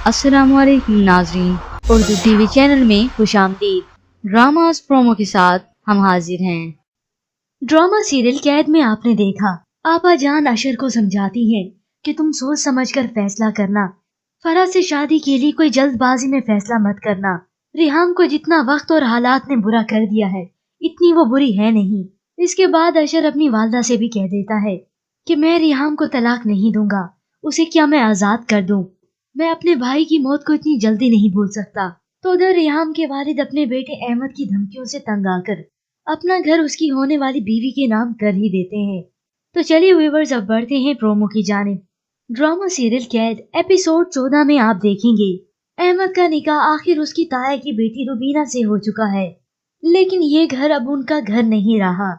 अस्सलाम वालेकुम नाज़रीन, उर्दू टीवी चैनल में खुशामदीद। ड्रामास प्रोमो के साथ हम हाजिर हैं। ड्रामा सीरियल कैद में आपने देखा, आपा जान अशर को समझाती है कि तुम सोच समझकर फैसला करना, फराज से शादी के लिए कोई जल्दबाजी में फैसला मत करना। रिहाम को जितना वक्त और हालात ने बुरा कर दिया है, इतनी वो बुरी है नहीं। इसके बाद अशर अपनी वालदा से भी कह देता है कि मैं रिहाम को तलाक नहीं दूंगा, उसे क्या मैं आजाद कर दूं? मैं अपने भाई की मौत को इतनी जल्दी नहीं भूल सकता। तो उधर रिहाम के वालिद अपने बेटे अहमद की धमकियों से तंग आकर अपना घर उसकी होने वाली बीवी के नाम कर ही देते हैं। तो चलिए व्यूअर्स, अब बढ़ते हैं प्रोमो की जानिब। ड्रामा सीरियल कैद एपिसोड 14 में आप देखेंगे अहमद का निकाह आखिर उसकी ताया की बेटी रुबीना से हो चुका है, लेकिन ये घर अब उनका घर नहीं रहा।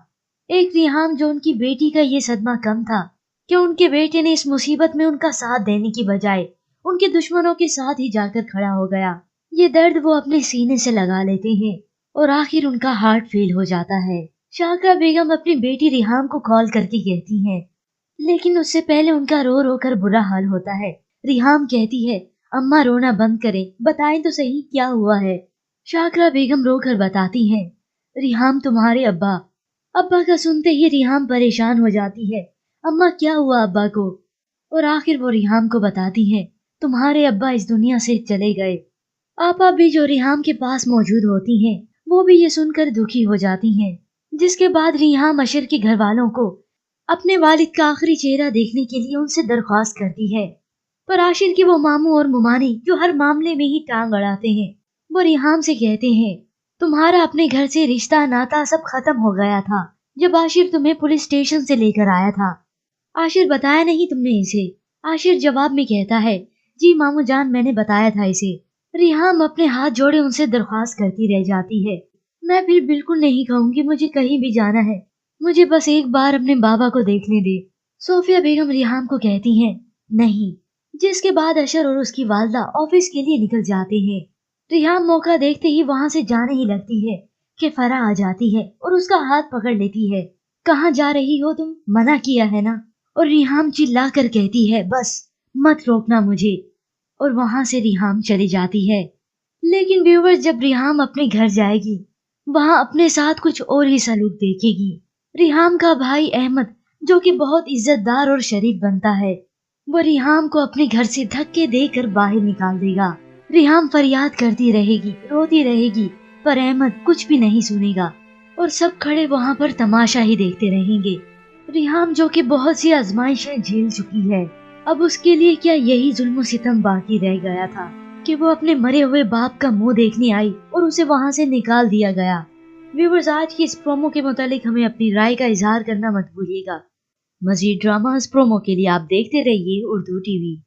एक रिहाम जो उनकी बेटी का ये सदमा कम था कि उनके बेटे ने इस मुसीबत में उनका साथ देने की बजाय उनके दुश्मनों के साथ ही जाकर खड़ा हो गया। ये दर्द वो अपने सीने से लगा लेते हैं और आखिर उनका हार्ट फेल हो जाता है। शाकरा बेगम अपनी बेटी रिहाम को कॉल करके कहती हैं, लेकिन उससे पहले उनका रो रो कर बुरा हाल होता है। रिहाम कहती है, अम्मा रोना बंद करें, बताएं तो सही क्या हुआ है। शाकरा बेगम रोकर बताती हैं, रिहाम तुम्हारे अब्बा। अब्बा का सुनते ही रिहाम परेशान हो जाती है, अम्मा क्या हुआ अब्बा को? और आखिर वो रिहाम को बताती है, तुम्हारे अब्बा इस दुनिया से चले गए। आपा भी जो रिहाम के पास मौजूद होती हैं, वो भी ये सुनकर दुखी हो जाती हैं। जिसके बाद रिहाम अशर के घर वालों को अपने वालिद का आखिरी चेहरा देखने के लिए उनसे दरख्वास्त करती है। पर आशिर के वो मामू और मुमानी जो हर मामले में ही टांग अड़ाते हैं, वो रिहाम से कहते हैं, तुम्हारा अपने घर से रिश्ता नाता सब खत्म हो गया था जब आशिर तुम्हें पुलिस स्टेशन से लेकर आया था। आशिर बताया नहीं तुमने इसे? आशिर जवाब में कहता है, जी मामू जान मैंने बताया था इसे। रिहाम अपने हाथ जोड़े उनसे दरख्वास्त करती रह जाती है, मैं फिर बिल्कुल नहीं कहूंगी मुझे कहीं भी जाना है, मुझे बस एक बार अपने बाबा को देखने दे। सोफिया बेगम रिहाम को कहती हैं, नहीं। जिसके बाद अशर और उसकी वालदा ऑफिस के लिए निकल जाते हैं। रिहाम मौका देखते ही वहां से जाने ही लगती है कि फरा आ जाती है और उसका हाथ पकड़ लेती है। कहाँ जा रही हो तुम? मना किया है ना? और रिहाम चिल्ला कर कहती है, बस मत रोकना मुझे। और वहां से रिहाम चली जाती है। लेकिन व्यूअर्स, जब रिहाम अपने घर जाएगी, वहां अपने साथ कुछ और ही सलूक देखेगी। रिहाम का भाई अहमद, जो कि बहुत इज्जतदार और शरीफ बनता है, वो रिहाम को अपने घर से धक्के देकर बाहर निकाल देगा। रिहाम फरियाद करती रहेगी, रोती रहेगी, पर अहमद कुछ भी नहीं सुनेगा और सब खड़े वहां पर तमाशा ही देखते रहेंगे। रिहाम जो कि बहुत सी आजमाइशें झेल चुकी है, अब उसके लिए क्या यही जुल्म सितम बाकी रह गया था कि वो अपने मरे हुए बाप का मुंह देखने आई और उसे वहां से निकाल दिया गया। व्यूअर्स, आज की इस प्रोमो के मुतालिक हमें अपनी राय का इजहार करना मत भूलिएगा। मजीद ड्रामास प्रोमो के लिए आप देखते रहिए उर्दू टीवी।